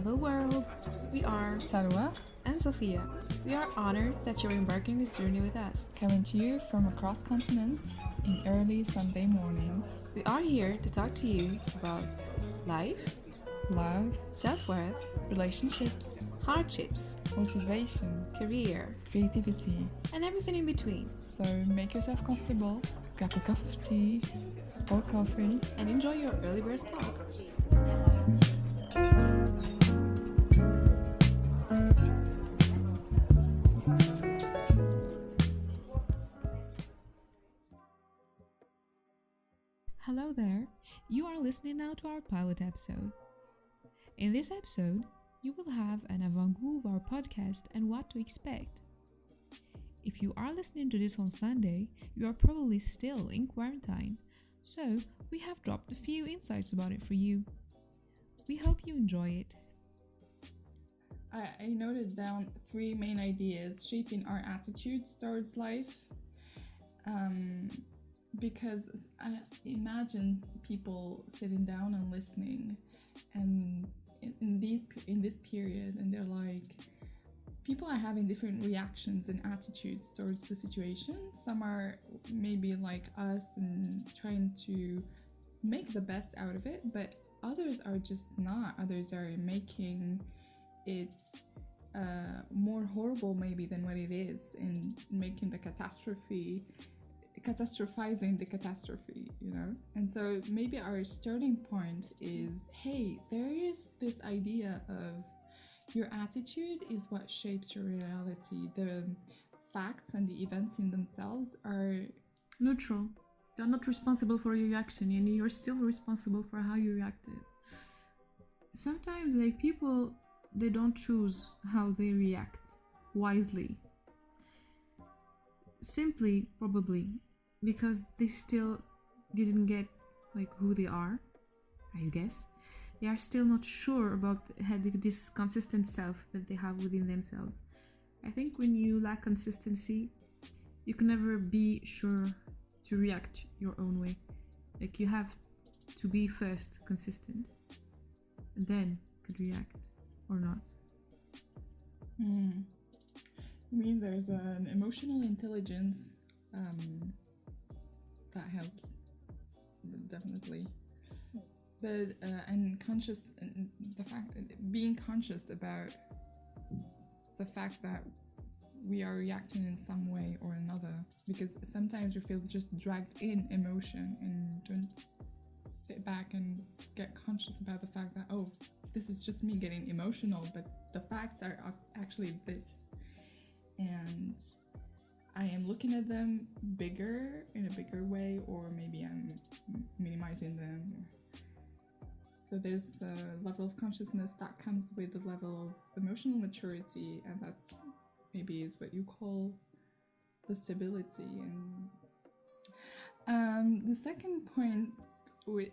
Hello world! We are Sarwa, and Sophia. We are honored that you're embarking this journey with us. coming to you from across continents in early Sunday mornings. We are here to talk to you about life, Love, self-worth, relationships, hardships, motivation, career, creativity. and everything in between. So make yourself comfortable, grab a cup of tea or coffee, And enjoy your early bird talk. Hello there. You are listening now to our pilot episode. In this episode, you will have an avant-goût of our podcast and what to expect. If you are listening to this on Sunday, you are probably still in quarantine, so we have dropped a few insights about it for you. We hope you enjoy it. I noted down 3 main ideas shaping our attitudes towards life. Because I imagine people sitting down and listening, and in this period, and they're like, people are having different reactions and attitudes towards the situation. Some are maybe like us and trying to make the best out of it, but others are just not. Others are making it more horrible maybe than what it is, and making the catastrophizing the catastrophe, you know? And so maybe our starting point is, hey, there is this idea of your attitude is what shapes your reality. The facts and the events in themselves are Neutral. They're not responsible for your reaction, and you're still responsible for how you reacted. Sometimes, people, they don't choose how they react wisely. Simply, probably, because they still didn't get who they are, I guess. They are still not sure about this consistent self that they have within themselves. I think when you lack consistency, you can never be sure to react your own way. You have to be first consistent, and then you could react or not. I mean, there's an emotional intelligence that helps, definitely. But being conscious about the fact that we are reacting in some way or another, because sometimes we feel just dragged in emotion and don't sit back and get conscious about the fact that, oh, this is just me getting emotional, but the facts are actually this, and I am looking at them in a bigger way, or maybe I'm minimizing them. So there's a level of consciousness that comes with the level of emotional maturity, and that's maybe is what you call the stability. And the second point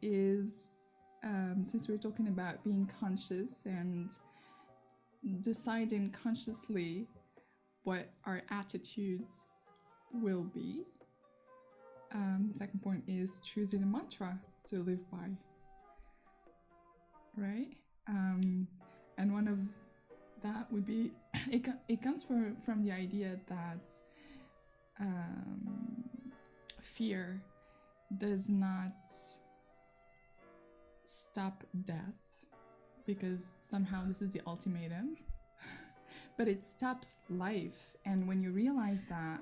is, since we're talking about being conscious and deciding consciously what our attitudes will be, the second point is choosing a mantra to live by, right? And one of that would be, it comes from the idea that fear does not stop death, because somehow this is the ultimatum, but it stops life. And when you realize that,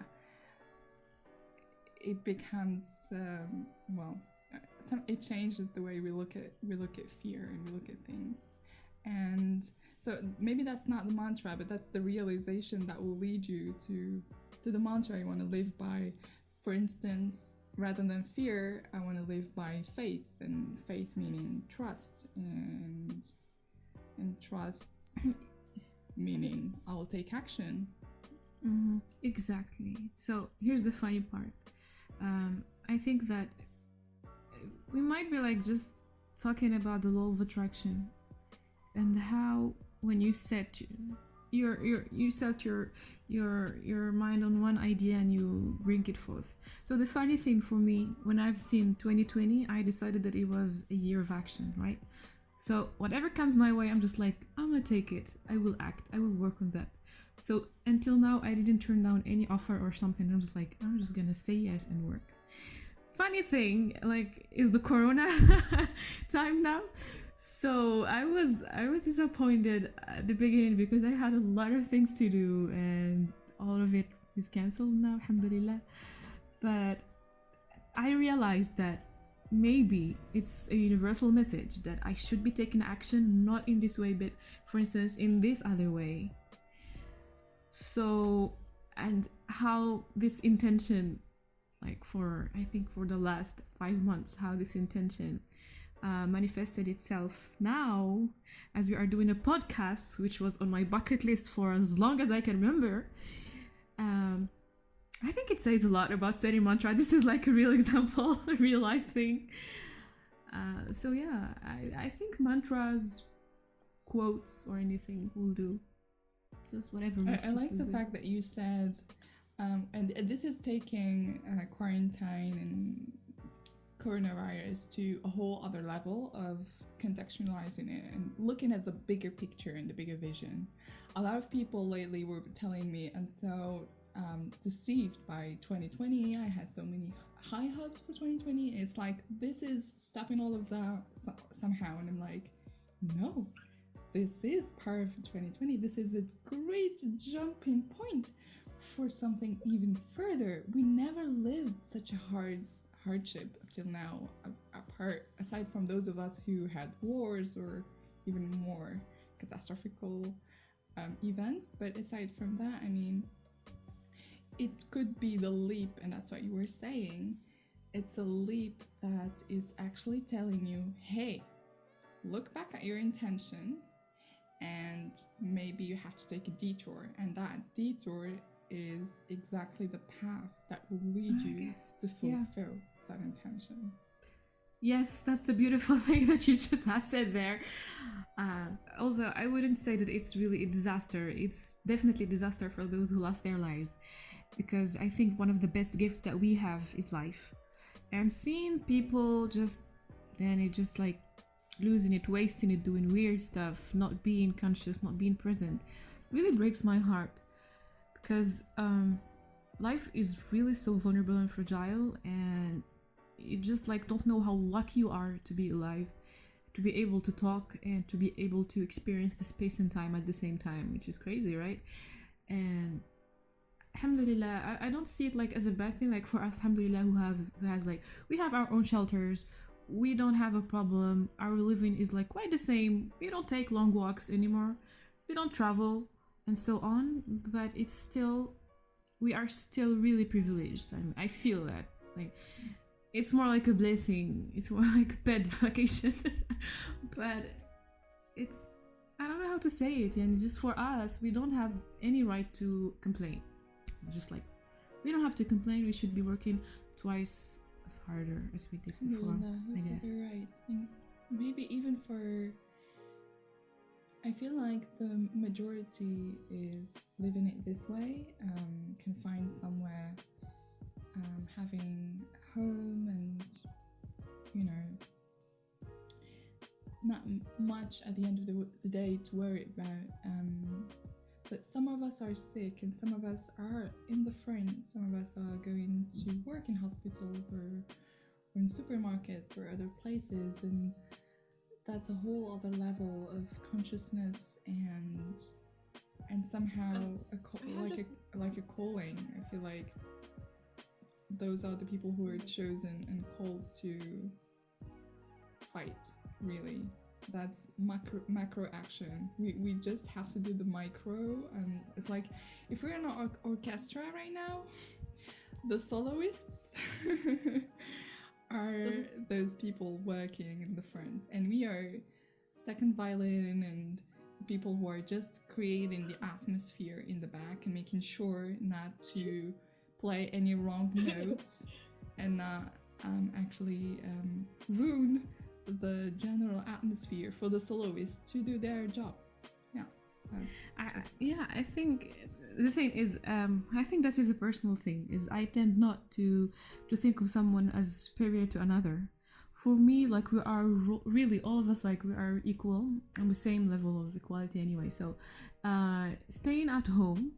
it becomes it changes the way we look at fear and we look at things. And so maybe that's not the mantra, but that's the realization that will lead you to the mantra you want to live by. For instance, rather than fear, I want to live by faith, and faith meaning trust, and trust meaning I will take action. Mm-hmm. Exactly. So here's the funny part. I think that we might be just talking about the law of attraction, and how when you set you set your mind on one idea and you bring it forth. So the funny thing for me, when I've seen 2020, I decided that it was a year of action, right? So whatever comes my way, I'm just like, I'm gonna take it. I will act. I will work on that. So until now, I didn't turn down any offer or something. I'm just like, I'm just gonna say yes and work. Funny thing, like, is the Corona time now. So I was disappointed at the beginning because I had a lot of things to do and all of it is cancelled now, alhamdulillah. But I realized that maybe it's a universal message that I should be taking action, not in this way, but for instance, in this other way. So, and how this intention, like I think for the last 5 months, how this intention manifested itself now as we are doing a podcast, which was on my bucket list for as long as I can remember. I think it says a lot about studying mantra. This is like a real example, a real life thing. So yeah, I think mantras, quotes, or anything will do. Just whatever. I like the fact that you said, and this is taking quarantine and coronavirus to a whole other level of contextualizing it and looking at the bigger picture and the bigger vision. A lot of people lately were telling me, I'm so deceived by 2020. I had so many high hopes for 2020. It's like, this is stopping all of that somehow. And I'm like, no, this is part of 2020. This is a great jumping point for something even further. We never lived such a hardship up till now, aside from those of us who had wars or even more catastrophical events. But aside from that, I mean, it could be the leap, and that's what you were saying. It's a leap that is actually telling you, hey, look back at your intention, and maybe you have to take a detour, and that detour is exactly the path that will lead you to fulfill that intention. Yes, that's the beautiful thing that you just said there. Although I wouldn't say that it's really a disaster. It's definitely a disaster for those who lost their lives. Because I think one of the best gifts that we have is life. And seeing people just like losing it, wasting it, doing weird stuff, not being conscious, not being present, really breaks my heart. Because life is really so vulnerable and fragile, and you just like don't know how lucky you are to be alive, to be able to talk and to be able to experience the space and time at the same time, which is crazy, right? And alhamdulillah, I don't see it like as a bad thing. Like for us, alhamdulillah, who has like, we have our own shelters, we don't have a problem, our living is like quite the same, we don't take long walks anymore, we don't travel and so on, but it's still, we are still really privileged. I mean, I feel that like it's more like a blessing, it's more like a pet vacation. But it's, I don't know how to say it, and just for us, we don't have any right to complain. Just like, we don't have to complain, we should be working twice as harder as we did before. I guess you're right. And maybe even for, I feel like the majority is living it this way, confined somewhere, having a home and, you know, not much at the end of the day to worry about. But some of us are sick, and some of us are in the front. Some of us are going to work in hospitals or in supermarkets or other places, and that's a whole other level of consciousness and somehow like a calling. I feel like those are the people who are chosen and called to fight, really. That's macro action. We just have to do the micro, and it's like, if we're in an orchestra right now, the soloists are those people working in the front, and we are second violin and people who are just creating the atmosphere in the back and making sure not to play any wrong notes and not actually ruin the general atmosphere for the soloists to do their job. I think the thing is, I think that is a personal thing. Is I tend not to think of someone as superior to another. for me, like we are really all of us, like we are equal on the same level of equality anyway. So staying at home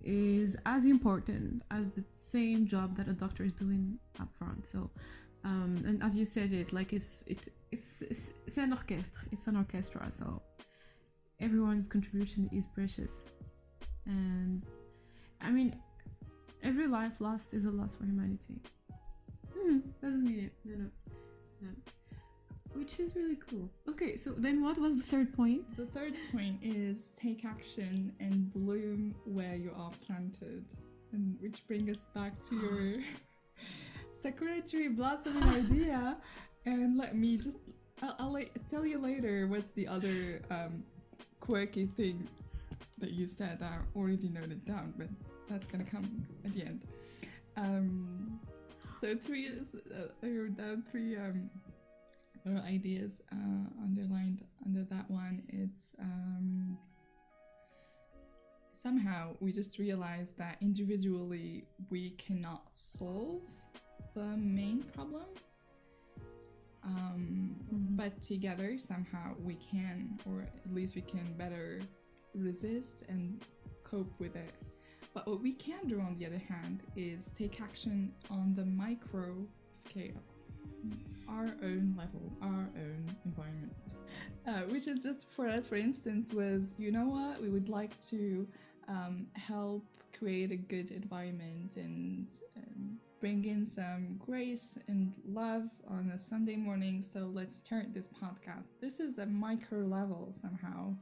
is as important as the same job that a doctor is doing up front. So and as you said it, like it's an orchestra. It's an orchestra. So everyone's contribution is precious, and I mean, every life lost is a loss for humanity. Doesn't mean it. No. Which is really cool. Okay, so then what was the third point? The third point is take action and bloom where you are planted. And which brings us back to your circulatory blossoming idea. And let me just, I'll tell you later what's the other quirky thing that you said. I already noted down, but that's gonna come at the end. So I wrote down three ideas underlined under that one. It's somehow we just realized that individually we cannot solve the main problem, but together somehow we can, or at least we can better resist and cope with it. But what we can do, on the other hand, is take action on the micro scale, our own level, our own environment, which is just for us, for instance, was, you know what, we would like to help create a good environment and bring in some grace and love on a Sunday morning. So let's start this podcast. This is a micro level somehow.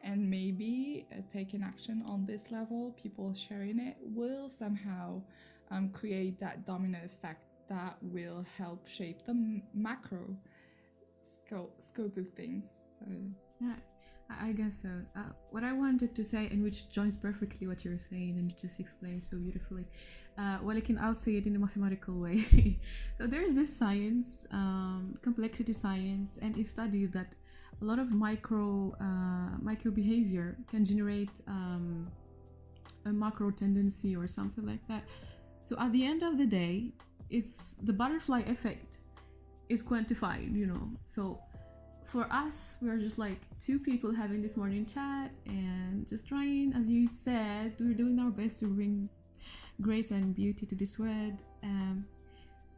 And maybe taking action on this level, people sharing it, will somehow create that domino effect that will help shape the macro scope of things. So. Yeah, I guess so. What I wanted to say, and which joins perfectly what you're saying, and you just explained so beautifully. I'll say it in a mathematical way. So there's this science, complexity science, and it studies that a lot of micro behavior can generate a macro tendency or something like that. So at the end of the day, it's the butterfly effect is quantified, you know. So for us, we're just like two people having this morning chat and just trying, as you said, we're doing our best to bring grace and beauty to this world.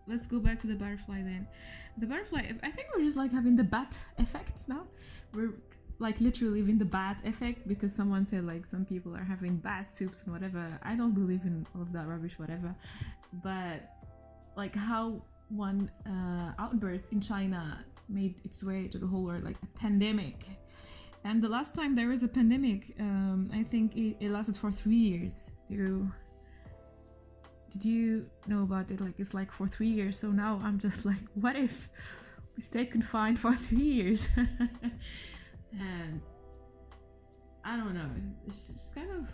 Let's go back to the butterfly then. The butterfly, I think we're just like having the bat effect now. We're like literally living the bat effect, because someone said like some people are having bat soups and whatever. I don't believe in all of that rubbish, whatever. But like how one outburst in China made its way to the whole world, like a pandemic. And the last time there was a pandemic, I think it lasted for 3 years. Did you know about it? Like, it's like for 3 years. So now I'm just like, what if we stay confined for 3 years? And I don't know. It's just kind of,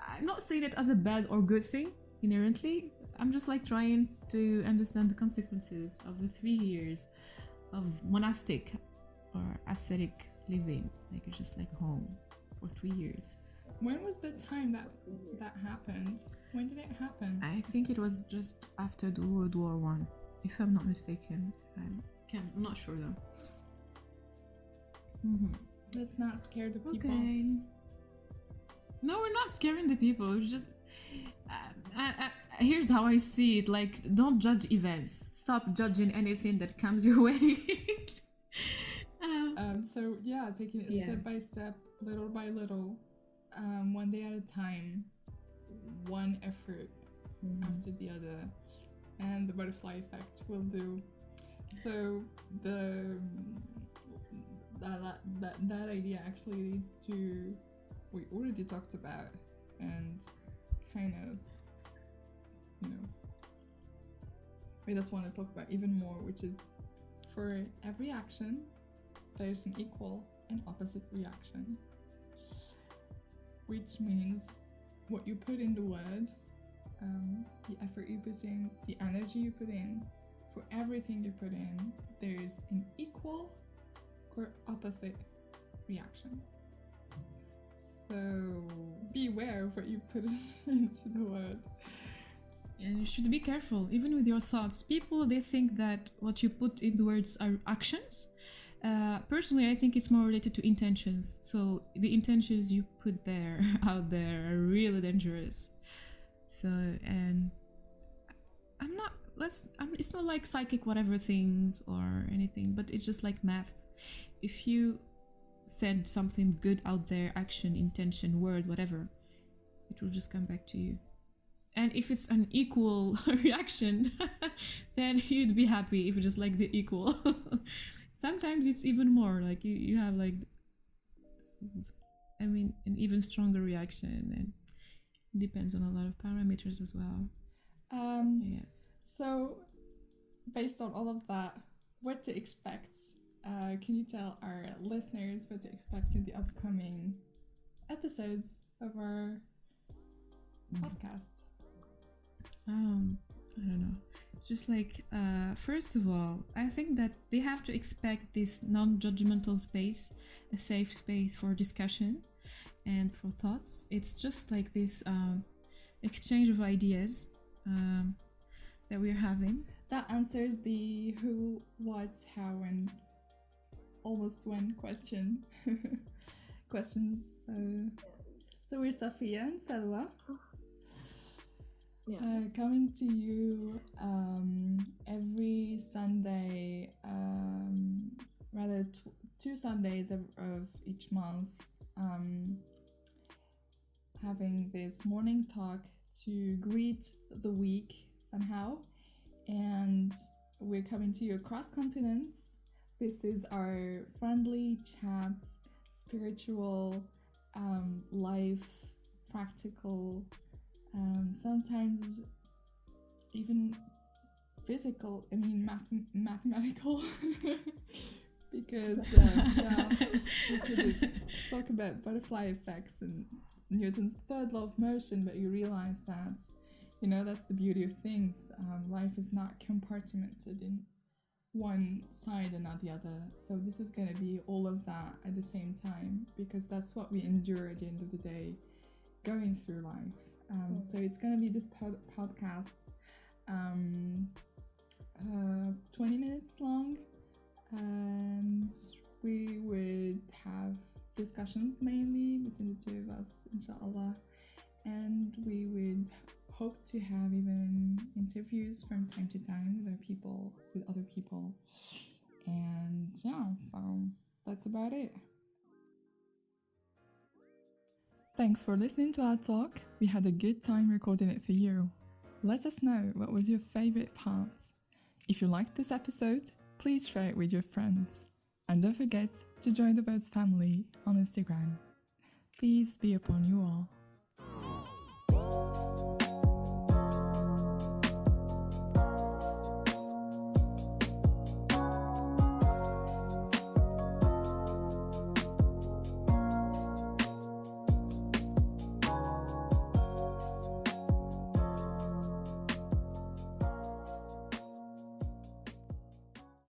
I'm not saying it as a bad or good thing inherently. I'm just like trying to understand the consequences of the 3 years of monastic or ascetic living. Like, it's just like home for 3 years. When was the time that happened? When did it happen? I think it was just after the World War I, if I'm not mistaken. I'm not sure though. Let's not scare the people. Okay. No, we're not scaring the people. It's just here's how I see it. Like, don't judge events. Stop judging anything that comes your way. So yeah, taking it step by step, little by little. One day at a time, one effort after the other, and the butterfly effect will do. So that idea actually leads to what we already talked about, and kind of, you know, made us want to talk about even more, which is for every action, there's an equal and opposite reaction. Which means what you put in the word, the effort you put in, the energy you put in, for everything you put in, there's an equal or opposite reaction. So beware of what you put into the word. And you should be careful, even with your thoughts. People, they think that what you put in the words are actions. Personally, I think it's more related to intentions. So the intentions you put there, out there, are really dangerous. So, and it's not like psychic whatever things or anything, but it's just like maths. If you send something good out there, action, intention, word, whatever, it will just come back to you. And if it's an equal reaction, then you'd be happy if it's just like the equal. Sometimes it's even more, like you have like, I mean, an even stronger reaction, and it depends on a lot of parameters as well. Yeah. So, based on all of that, what to expect? Can you tell our listeners what to expect in the upcoming episodes of our podcast? I don't know. Just like, first of all, I think that they have to expect this non-judgmental space, a safe space for discussion and for thoughts. It's just like this exchange of ideas that we're having. That answers the who, what, how, and almost when questions. So we're Safia and Salwa. Yeah. Coming to you every Sunday, rather 2 Sundays of each month, having this morning talk to greet the week somehow. And we're coming to you across continents. This is our friendly chat, spiritual, life, practical, sometimes even physical, I mean mathematical, because we could talk about butterfly effects and Newton's third law of motion, but you realize that, that's the beauty of things. Life is not compartmented in one side and not the other. So this is going to be all of that at the same time, because that's what we endure at the end of the day, going through life. So it's going to be this podcast, 20 minutes long, and we would have discussions mainly between the two of us, inshallah, and we would hope to have even interviews from time to time with other people, and yeah, so that's about it. Thanks for listening to our talk. We had a good time recording it for you. Let us know what was your favorite parts. If you liked this episode, please share it with your friends. And don't forget to join the Birds family on Instagram. Peace be upon you all.